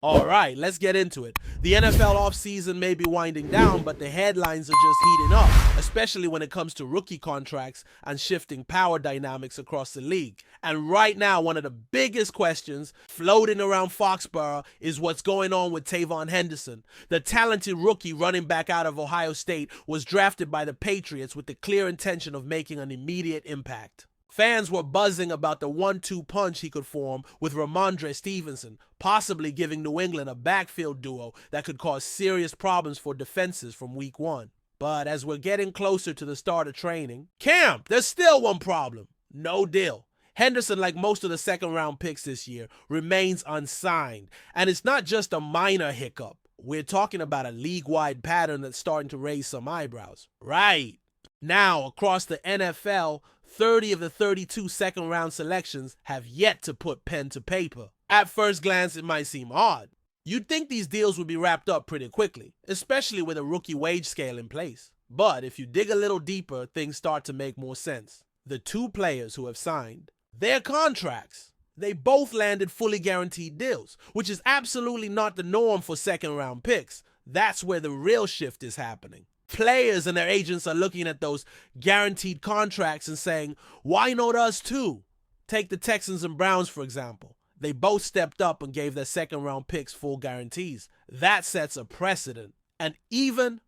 All right, let's get into it. The NFL offseason may be winding down, but the headlines are just heating up, especially when it comes to rookie contracts and shifting power dynamics across the league. And right now, one of the biggest questions floating around Foxborough is what's going on with Tavon Henderson. The talented rookie running back out of Ohio State was drafted by the Patriots with the clear intention of making an immediate impact. Fans were buzzing about the 1-2 punch he could form with Rhamondre Stevenson, possibly giving New England a backfield duo that could cause serious problems for defenses from week 1. But as we're getting closer to the start of training camp, there's still one problem. No deal. Henderson, like most of the second-round picks this year, remains unsigned. And it's not just a minor hiccup. We're talking about a league-wide pattern that's starting to raise some eyebrows. Right. Now, across the NFL, 30 of the 32 second-round selections have yet to put pen to paper. At first glance, it might seem odd. You'd think these deals would be wrapped up pretty quickly, especially with a rookie wage scale in place. But if you dig a little deeper, things start to make more sense. The two players who have signed their contracts, they both landed fully guaranteed deals, which is absolutely not the norm for second-round picks. That's where the real shift is happening. Players and their agents are looking at those guaranteed contracts and saying, why not us too? Take the Texans and Browns, for example. They both stepped up and gave their second-round picks full guarantees. That sets a precedent. And even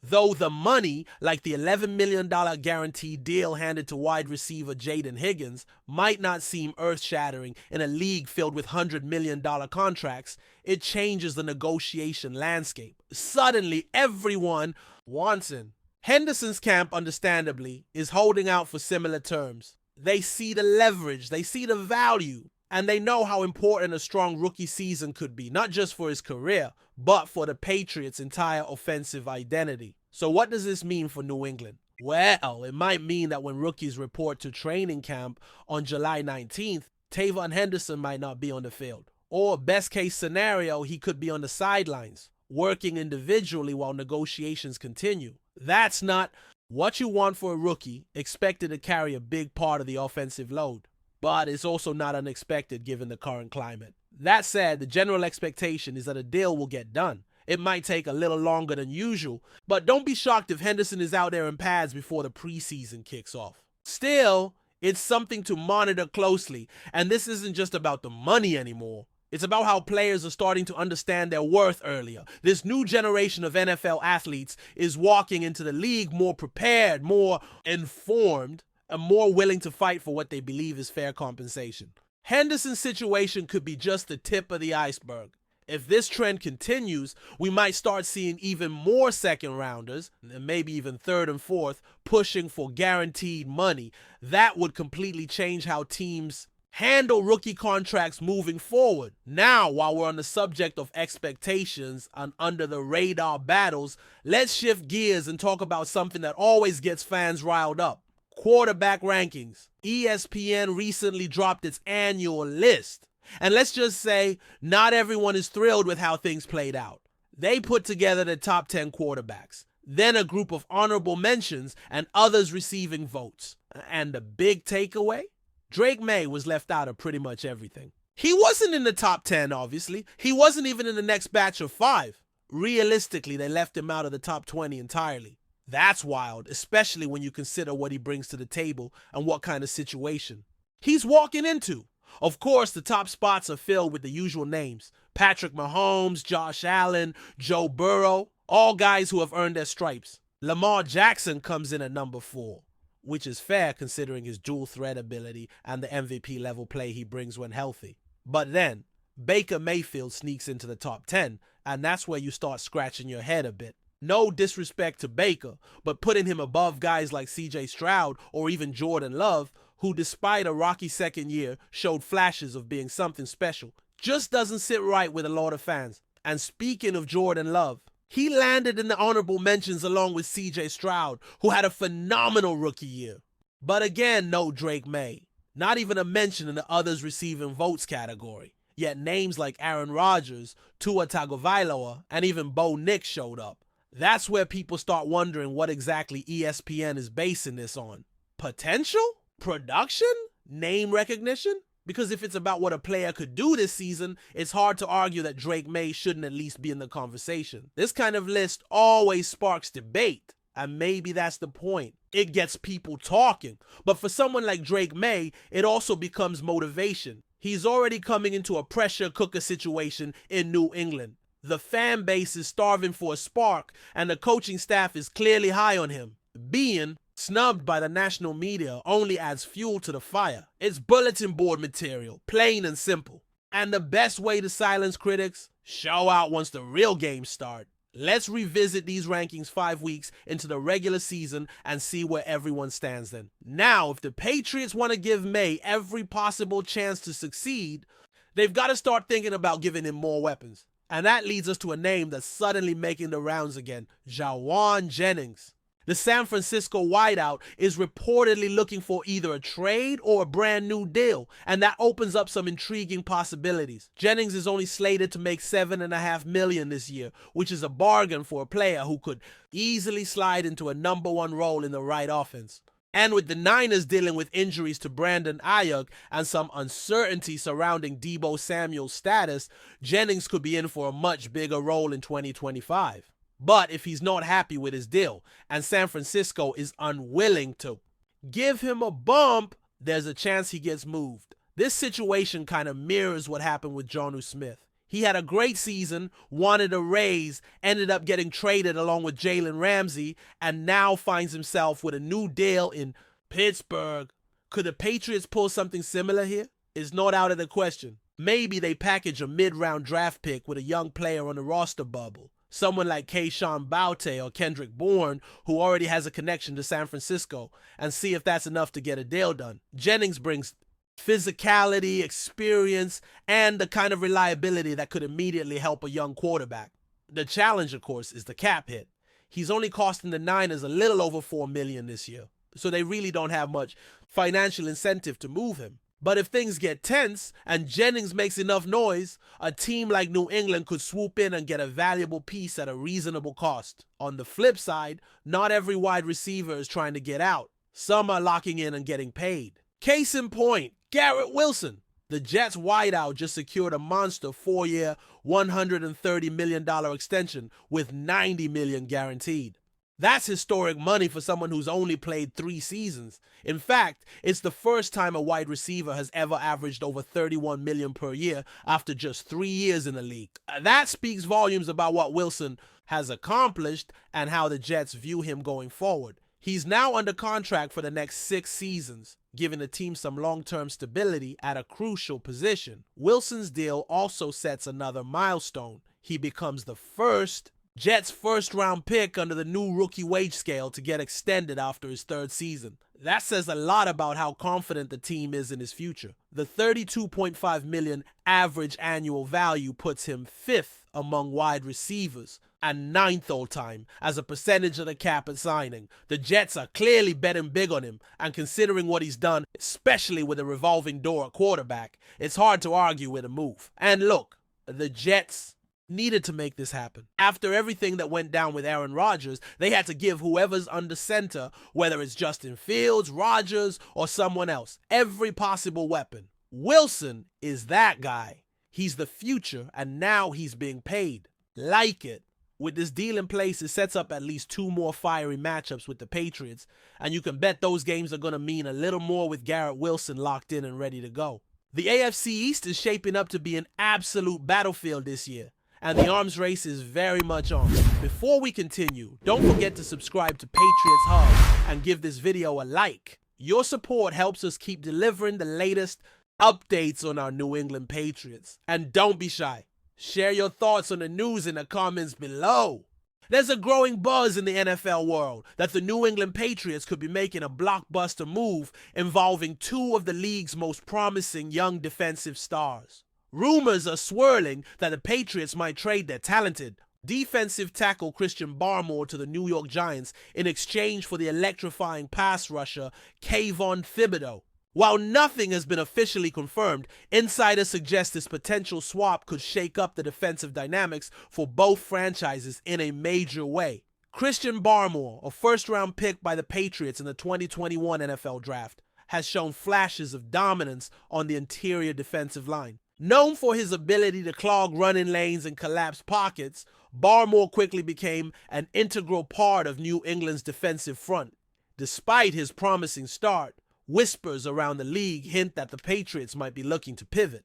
though the money, like the $11 million guaranteed deal handed to wide receiver Jaden Higgins, might not seem earth-shattering in a league filled with $100 million contracts, it changes the negotiation landscape. Suddenly, everyone wants him. Henderson's camp, understandably, is holding out for similar terms. They see the leverage, they see the value, and they know how important a strong rookie season could be, not just for his career, but for the Patriots' entire offensive identity. So what does this mean for New England? Well, it might mean that when rookies report to training camp on July 19th, Tavon Henderson might not be on the field. Or best case scenario, he could be on the sidelines, working individually while negotiations continue. That's not what you want for a rookie, expected to carry a big part of the offensive load. But it's also not unexpected given the current climate. That said, the general expectation is that a deal will get done. It might take a little longer than usual, but don't be shocked if Henderson is out there in pads before the preseason kicks off. Still, it's something to monitor closely, and this isn't just about the money anymore. It's about how players are starting to understand their worth earlier. This new generation of NFL athletes is walking into the league more prepared, more informed, and more willing to fight for what they believe is fair compensation. Henderson's situation could be just the tip of the iceberg. If this trend continues, we might start seeing even more second rounders, and maybe even third and fourth, pushing for guaranteed money. That would completely change how teams handle rookie contracts moving forward. Now, while we're on the subject of expectations and under the radar battles, let's shift gears and talk about something that always gets fans riled up. Quarterback rankings. ESPN recently dropped its annual list. And let's just say, not everyone is thrilled with how things played out. They put together the top 10 quarterbacks, then a group of honorable mentions and others receiving votes. And the big takeaway? Drake May was left out of pretty much everything. He wasn't in the top 10, obviously. He wasn't even in the next batch of 5. Realistically, they left him out of the top 20 entirely. That's wild, especially when you consider what he brings to the table and what kind of situation he's walking into. Of course, the top spots are filled with the usual names. Patrick Mahomes, Josh Allen, Joe Burrow, all guys who have earned their stripes. Lamar Jackson comes in at number 4, which is fair considering his dual threat ability and the MVP level play he brings when healthy. But then, Baker Mayfield sneaks into the top 10, and that's where you start scratching your head a bit. No disrespect to Baker, but putting him above guys like CJ Stroud or even Jordan Love, who despite a rocky second year showed flashes of being something special, just doesn't sit right with a lot of fans. And speaking of Jordan Love, he landed in the honorable mentions along with CJ Stroud, who had a phenomenal rookie year. But again, no Drake May. Not even a mention in the others receiving votes category. Yet names like Aaron Rodgers, Tua Tagovailoa, and even Bo Nix showed up. That's where people start wondering what exactly ESPN is basing this on. Potential? Production? Name recognition? Because if it's about what a player could do this season, it's hard to argue that Drake May shouldn't at least be in the conversation. This kind of list always sparks debate, and maybe that's the point. It gets people talking. But for someone like Drake May, it also becomes motivation. He's already coming into a pressure cooker situation in New England. The fan base is starving for a spark, and the coaching staff is clearly high on him. Being snubbed by the national media only adds fuel to the fire. It's bulletin board material, plain and simple. And the best way to silence critics? Show out once the real games start. Let's revisit these rankings 5 weeks into the regular season and see where everyone stands then. Now, if the Patriots want to give May every possible chance to succeed, they've got to start thinking about giving him more weapons. And that leads us to a name that's suddenly making the rounds again, Jauan Jennings. The San Francisco wideout is reportedly looking for either a trade or a brand new deal, and that opens up some intriguing possibilities. Jennings is only slated to make $7.5 million this year, which is a bargain for a player who could easily slide into a #1 role in the right offense. And with the Niners dealing with injuries to Brandon Ayuk and some uncertainty surrounding Deebo Samuel's status, Jennings could be in for a much bigger role in 2025. But if he's not happy with his deal and San Francisco is unwilling to give him a bump, there's a chance he gets moved. This situation kind of mirrors what happened with Jonnu Smith. He had a great season, wanted a raise, ended up getting traded along with Jalen Ramsey, and now finds himself with a new deal in Pittsburgh. Could the Patriots pull something similar here? It's not out of the question. Maybe they package a mid-round draft pick with a young player on the roster bubble. Someone like Keyshawn Boutte or Kendrick Bourne, who already has a connection to San Francisco, and see if that's enough to get a deal done. Jennings brings physicality, experience, and the kind of reliability that could immediately help a young quarterback. The challenge, of course, is the cap hit. He's only costing the Niners a little over $4 million this year, so they really don't have much financial incentive to move him. But if things get tense and Jennings makes enough noise, a team like New England could swoop in and get a valuable piece at a reasonable cost. On the flip side, not every wide receiver is trying to get out. Some are locking in and getting paid. Case in point, Garrett Wilson. The Jets wideout just secured a monster 4-year, $130 million extension with $90 million guaranteed. That's historic money for someone who's only played 3 seasons. In fact, it's the first time a wide receiver has ever averaged over $31 million per year after just 3 years in the league. That speaks volumes about what Wilson has accomplished and how the Jets view him going forward. He's now under contract for the next 6 seasons, giving the team some long-term stability at a crucial position. Wilson's deal also sets another milestone. He becomes the first Jets' first-round pick under the new rookie wage scale to get extended after his 3rd season. That says a lot about how confident the team is in his future. The $32.5 million average annual value puts him 5th among wide receivers and 9th all-time as a percentage of the cap at signing. The Jets are clearly betting big on him, and considering what he's done, especially with a revolving door at quarterback, it's hard to argue with a move. And look, the Jets needed to make this happen. After everything that went down with Aaron Rodgers, they had to give whoever's under center, whether it's Justin Fields, Rodgers, or someone else, every possible weapon. Wilson is that guy. He's the future, and now he's being paid. Like it. With this deal in place, it sets up at least 2 more fiery matchups with the Patriots, and you can bet those games are going to mean a little more with Garrett Wilson locked in and ready to go. The AFC East is shaping up to be an absolute battlefield this year, and the arms race is very much on. Before we continue, don't forget to subscribe to Patriots Hub and give this video a like. Your support helps us keep delivering the latest updates on our New England Patriots. And don't be shy. Share your thoughts on the news in the comments below. There's a growing buzz in the NFL world that the New England Patriots could be making a blockbuster move involving 2 of the league's most promising young defensive stars. Rumors are swirling that the Patriots might trade their talented defensive tackle Christian Barmore to the New York Giants in exchange for the electrifying pass rusher KAYVON. While nothing has been officially confirmed, insiders suggest this potential swap could shake up the defensive dynamics for both franchises in a major way. Christian Barmore, a first-round pick by the Patriots in the 2021 NFL Draft, has shown flashes of dominance on the interior defensive line. Known for his ability to clog running lanes and collapse pockets, Barmore quickly became an integral part of New England's defensive front. Despite his promising start, whispers around the league hint that the Patriots might be looking to pivot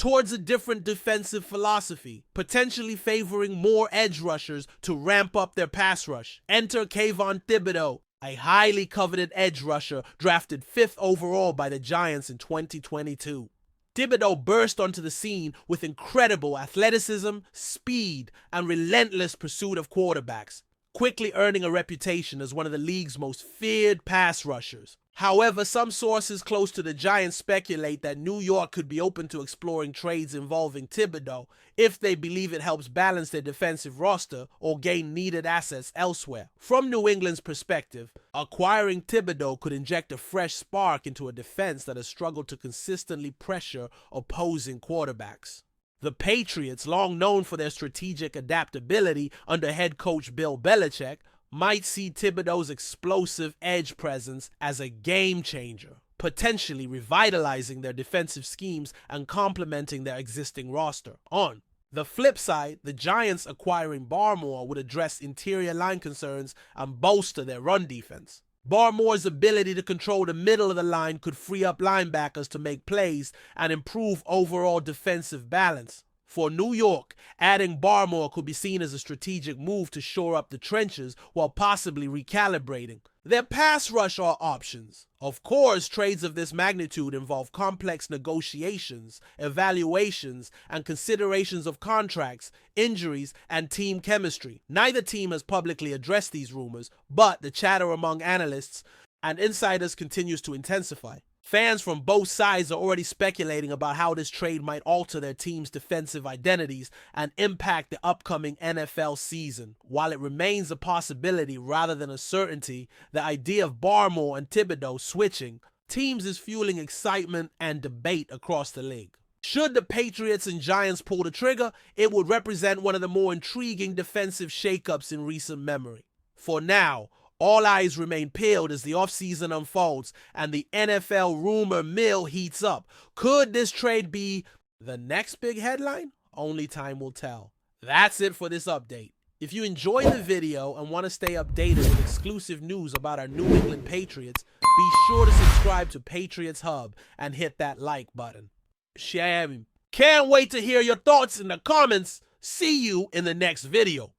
towards a different defensive philosophy, potentially favoring more edge rushers to ramp up their pass rush. Enter KAYVON, a highly coveted edge rusher drafted 5th overall by the Giants in 2022. Thibodeaux burst onto the scene with incredible athleticism, speed, and relentless pursuit of quarterbacks, quickly earning a reputation as one of the league's most feared pass rushers. However, some sources close to the Giants speculate that New York could be open to exploring trades involving Thibodeaux if they believe it helps balance their defensive roster or gain needed assets elsewhere. From New England's perspective, acquiring Thibodeaux could inject a fresh spark into a defense that has struggled to consistently pressure opposing quarterbacks. The Patriots, long known for their strategic adaptability under head coach Bill Belichick, might see Thibodeaux's explosive edge presence as a game changer, potentially revitalizing their defensive schemes and complementing their existing roster. On the flip side, the Giants acquiring Barmore would address interior line concerns and bolster their run defense. Barmore's ability to control the middle of the line could free up linebackers to make plays and improve overall defensive balance. For New York, adding Barmore could be seen as a strategic move to shore up the trenches while possibly recalibrating their pass rush options. Of course, trades of this magnitude involve complex negotiations, evaluations, and considerations of contracts, injuries, and team chemistry. Neither team has publicly addressed these rumors, but the chatter among analysts and insiders continues to intensify. Fans from both sides are already speculating about how this trade might alter their team's defensive identities and impact the upcoming NFL season. While it remains a possibility rather than a certainty, the idea of Barmore and Thibodeaux switching teams is fueling excitement and debate across the league. Should the Patriots and Giants pull the trigger, it would represent one of the more intriguing defensive shakeups in recent memory. For now, all eyes remain peeled as the offseason unfolds and the NFL rumor mill heats up. Could this trade be the next big headline? Only time will tell. That's it for this update. If you enjoyed the video and want to stay updated with exclusive news about our New England Patriots, be sure to subscribe to Patriots Hub and hit that like button. Can't wait to hear your thoughts in the comments. See you in the next video.